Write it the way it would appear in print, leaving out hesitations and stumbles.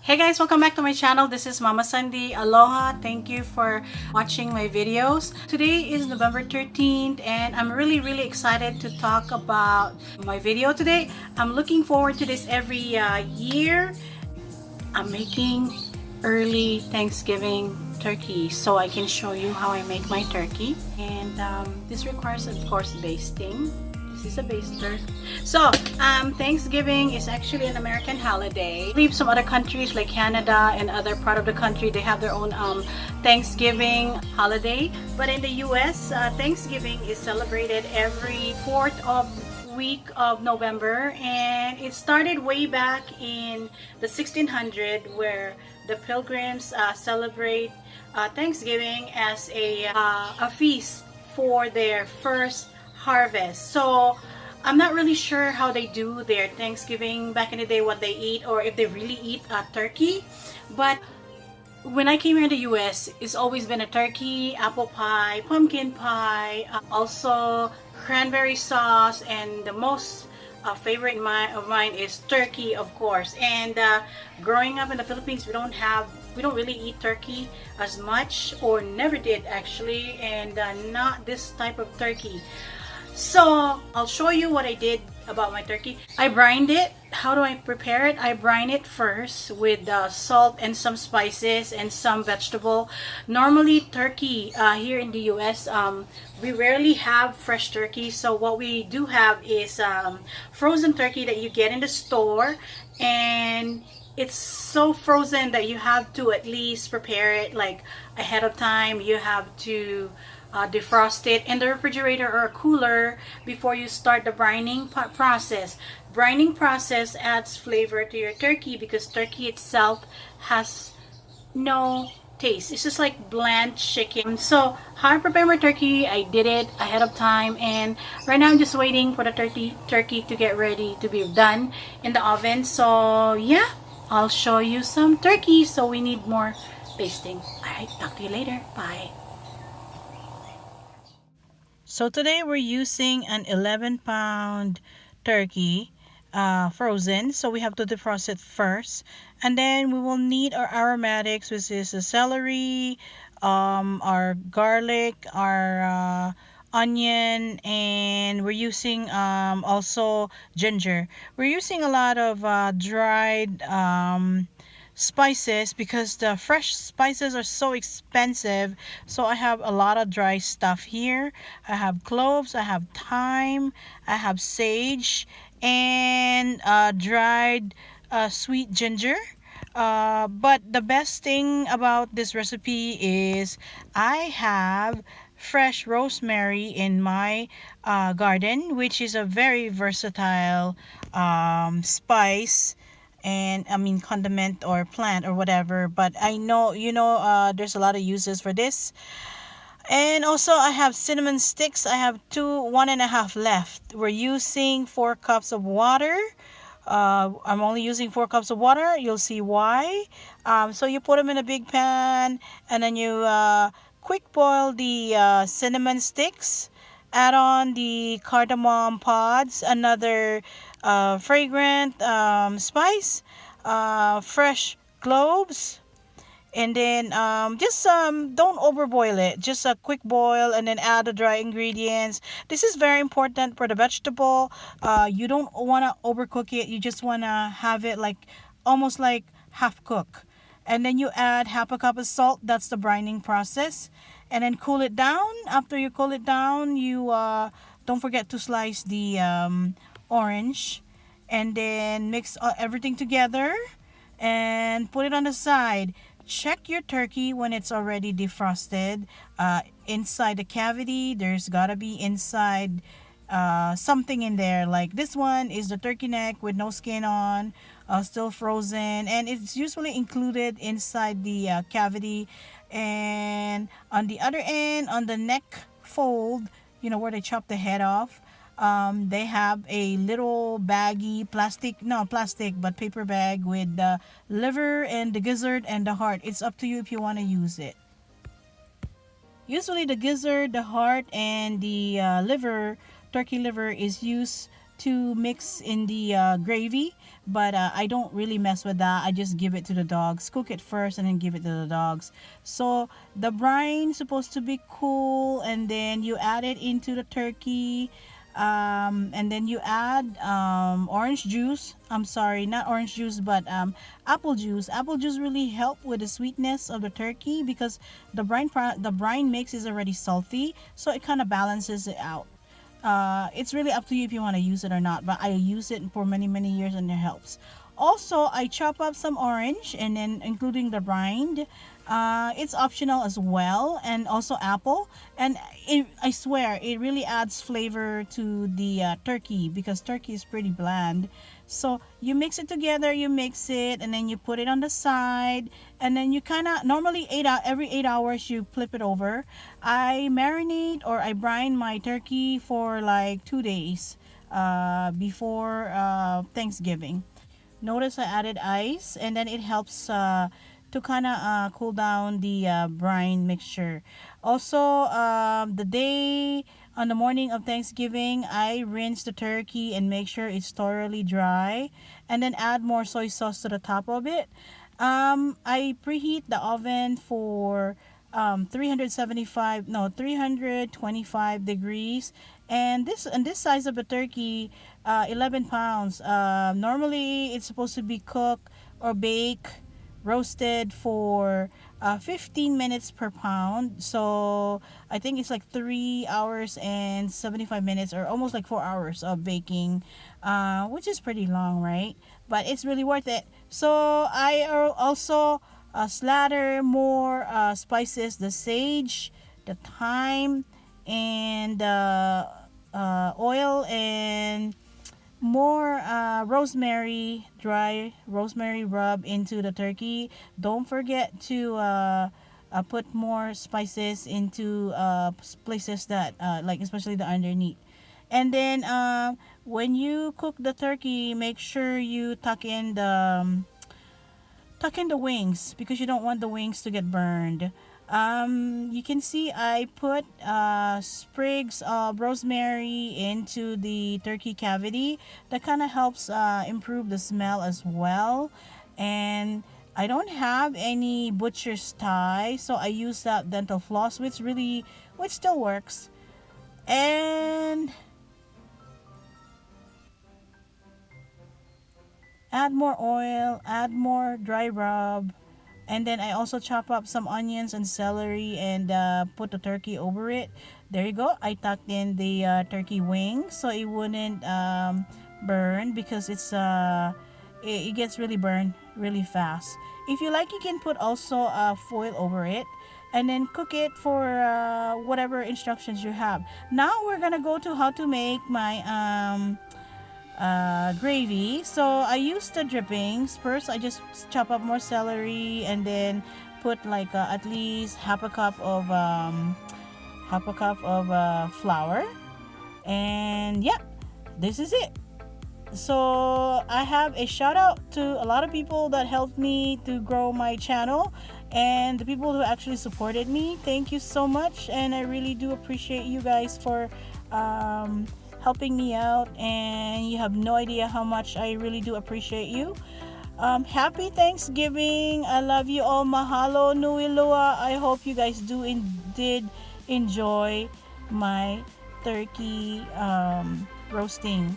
Hey guys, welcome back to my channel. This is Mama Sandy. Aloha. Thank you for watching my videos. Today is November 13th and I'm really excited to talk about my video today. I'm looking forward to this every year. I'm making early Thanksgiving turkey so I can show you how I make my turkey. And this requires, of course, basting. This is a baster. So, Thanksgiving is actually an American holiday. I believe some other countries like Canada and other part of the country, they have their own Thanksgiving holiday. But in the US, Thanksgiving is celebrated every 4th of week of November, and it started way back in the 1600 where the pilgrims celebrate Thanksgiving as a feast for their first harvest. So I'm not really sure how they do their Thanksgiving back in the day, what they eat, or if they really eat turkey. But when I came here in the US, it's always been a turkey, apple pie, pumpkin pie, also cranberry sauce, and the most favorite of mine is turkey, of course. And growing up in the Philippines, we don't really eat turkey as much, or never did actually, and not this type of turkey. So I'll show you what I did about my turkey. I brined it. How do I prepare it? I brine it first with salt and some spices and some vegetable. Normally turkey here in the US, we rarely have fresh turkey. So what we do have is frozen turkey that you get in the store, and it's so frozen that you have to at least prepare it like ahead of time. You have to defrost it in the refrigerator or a cooler before you start the brining process. Brining process adds flavor to your turkey because turkey itself has no taste. It's just like bland chicken. So how I prepare my turkey, I did it ahead of time, and right now I'm just waiting for the turkey to get ready to be done in the oven. So yeah, I'll show you some turkey. So we need more basting. Alright, talk to you later. Bye. So today we're using an 11-pound turkey, frozen. So we have to defrost it first. And then we will need our aromatics, which is the celery, our garlic, our onion, and we're using also ginger. We're using a lot of dried spices because the fresh spices are so expensive. So I have a lot of dry stuff here. I have cloves, I have thyme, I have sage, and dried sweet ginger. But the best thing about this recipe is I have fresh rosemary in my garden, which is a very versatile spice, and I mean condiment or plant or whatever. But I know there's a lot of uses for this. And also I have cinnamon sticks. I have 1.5 left. We're using 4 cups of water. I'm only using 4 cups of water. You'll see why. So you put them in a big pan, and then you quick boil the cinnamon sticks. Add on the cardamom pods, another fragrant spice, fresh cloves, and then just don't overboil it. Just a quick boil, and then add the dry ingredients. This is very important for the vegetable. You don't want to overcook it. You just want to have it like almost like half cook. And then you add half a cup of salt. That's the brining process. And then cool it down. After you cool it down, you don't forget to slice the orange, and then mix everything together and put it on the side. Check your turkey when it's already defrosted. Inside the cavity, there's gotta be inside something in there. Like this one is the turkey neck with no skin on, still frozen, and it's usually included inside the cavity. And on the other end, on the neck fold, where they chop the head off, they have a little baggy but paper bag with the liver and the gizzard and the heart. It's up to you if you want to use it. Usually the gizzard, the heart, and the turkey liver is used to mix in the gravy, but I don't really mess with that. I just give it to the dogs, cook it first, and then give it to the dogs. So the brine supposed to be cool, and then you add it into the turkey. And then you add orange juice. I'm sorry, not orange juice, but apple juice. Apple juice really help with the sweetness of the turkey because the brine mix is already salty, so it kind of balances it out. It's really up to you if you want to use it or not, but I use it for many years and it helps. Also, I chop up some orange and then including the rind. It's optional as well, and also apple. And I swear it really adds flavor to the turkey because turkey is pretty bland. So you mix it together, you mix it, and then you put it on the side, and then you kind of normally every 8 hours you flip it over. I marinate or I brine my turkey for like 2 days before Thanksgiving. Notice I added ice, and then it helps to kind of cool down the brine mixture. Also, the day on the morning of Thanksgiving, I rinse the turkey and make sure it's thoroughly dry, and then add more soy sauce to the top of it. I preheat the oven for 325 degrees, and this size of a turkey, 11 pounds. Normally it's supposed to be cooked or bake roasted for 15 minutes per pound. So I think it's like 3 hours and 75 minutes, or almost like 4 hours of baking, which is pretty long, right? But it's really worth it. So I also slather more spices, the sage, the thyme, and oil, and more rosemary, dry rosemary rub into the turkey. Don't forget to put more spices into places that like especially the underneath. And then when you cook the turkey, make sure you tuck in the wings because you don't want the wings to get burned. You can see I put sprigs of rosemary into the turkey cavity. That kind of helps improve the smell as well. And I don't have any butcher's tie, so I use that dental floss, which still works. And add more oil, add more dry rub, and then I also chop up some onions and celery and put the turkey over it. There you go. I tucked in the turkey wings so it wouldn't burn because it gets really burned really fast. If you like, you can put also foil over it and then cook it for whatever instructions you have. Now we're gonna go to how to make my gravy. So I use the drippings. First, I just chop up more celery and then put like at least half a cup of flour. And yeah, this is it. So I have a shout out to a lot of people that helped me to grow my channel and the people who actually supported me. Thank you so much, and I really do appreciate you guys for helping me out, and you have no idea how much I really do appreciate you. Happy Thanksgiving. I love you all. Mahalo nui loa. I hope you guys did enjoy my turkey roasting.